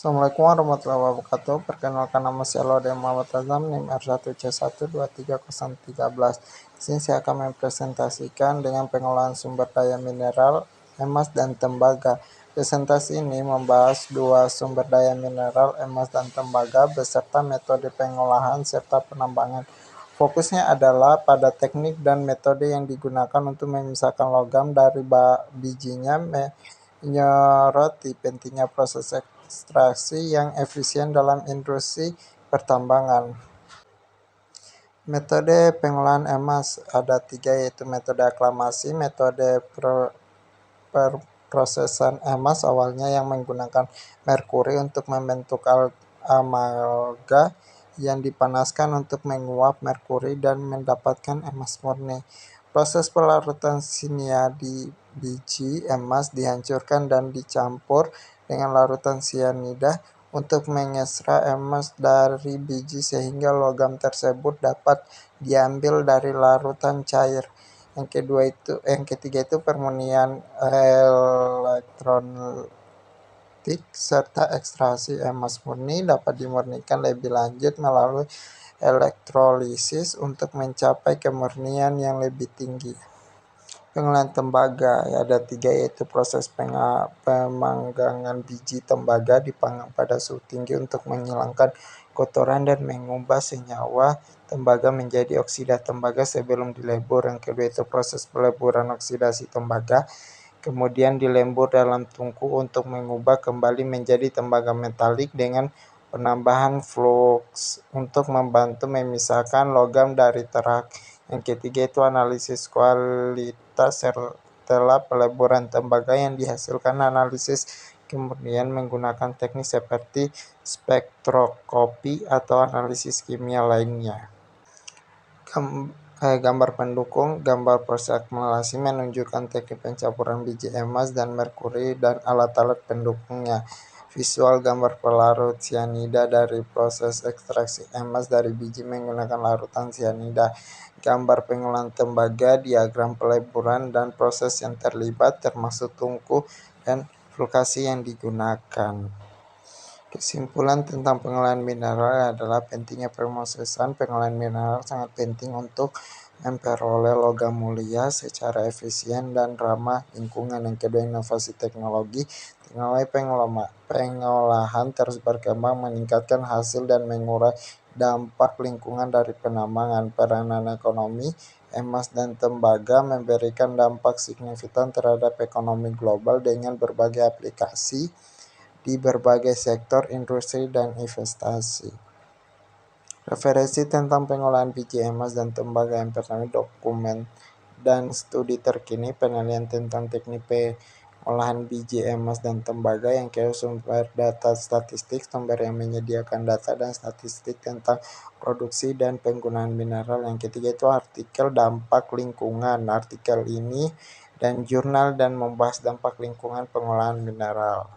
Assalamualaikum warahmatullahi wabarakatuh. Perkenalkan, nama saya Laude Muhammad Azam, NIM R1C12313. Di sini saya akan mempresentasikan dengan pengolahan sumber daya mineral, emas, dan tembaga. Presentasi ini membahas dua sumber daya mineral, emas, dan tembaga, beserta metode pengolahan serta penambangan. Fokusnya adalah pada teknik dan metode yang digunakan untuk memisahkan logam dari bijinya, menyoroti pentingnya proses ekstraksi yang efisien dalam industri pertambangan. Metode pengolahan emas ada tiga, yaitu metode aklamasi, metode prosesan emas awalnya yang menggunakan merkuri untuk membentuk amalga yang dipanaskan untuk menguap merkuri dan mendapatkan emas murni. Proses pelarutan kimia di biji emas dihancurkan dan dicampur dengan larutan sianida untuk mengekstra emas dari biji sehingga logam tersebut dapat diambil dari larutan cair. Yang ketiga itu permurnian elektrolytik serta ekstraksi emas murni dapat dimurnikan lebih lanjut melalui elektrolisis untuk mencapai kemurnian yang lebih tinggi. Pengolahan tembaga ada tiga, yaitu proses pemanggangan biji tembaga dipanggang pada suhu tinggi untuk menghilangkan kotoran dan mengubah senyawa tembaga menjadi oksida tembaga sebelum dilebur. Yang kedua itu proses peleburan oksidasi tembaga, kemudian dilembur dalam tungku untuk mengubah kembali menjadi tembaga metalik dengan penambahan fluks untuk membantu memisahkan logam dari terak. Yang ketiga itu analisis kualitas setelah peleburan tembaga yang dihasilkan analisis kemudian menggunakan teknik seperti spektroskopi atau analisis kimia lainnya. Gambar pendukung. Gambar proses akumulasi menunjukkan teknik pencampuran biji emas dan merkuri dan alat-alat pendukungnya. Visual gambar pelarut sianida dari proses ekstraksi emas dari biji menggunakan larutan sianida. Gambar pengolahan tembaga, diagram peleburan dan proses yang terlibat termasuk tungku dan flukasi yang digunakan. Kesimpulan tentang pengolahan mineral adalah pentingnya pemrosesan. Pengolahan mineral sangat penting untuk memperoleh logam mulia secara efisien dan ramah lingkungan. Yang kedua, inovasi teknologi. Teknologi pengolahan terus berkembang, meningkatkan hasil dan mengurangi dampak lingkungan dari penambangan. Peranan ekonomi emas dan tembaga memberikan dampak signifikan terhadap ekonomi global dengan berbagai aplikasi di berbagai sektor industri dan investasi. Referensi tentang pengolahan biji emas dan tembaga yang pertama, dokumen dan studi terkini, penelitian tentang teknik pengolahan biji emas dan tembaga. Yang kedua, sumber data statistik, sumber yang menyediakan data dan statistik tentang produksi dan penggunaan mineral. Yang ketiga itu artikel dampak lingkungan, artikel ini dan jurnal dan membahas dampak lingkungan pengolahan mineral.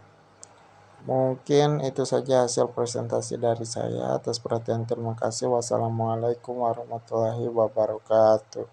Mungkin itu saja hasil presentasi dari saya. Atas perhatian terima kasih. Wassalamualaikum warahmatullahi wabarakatuh.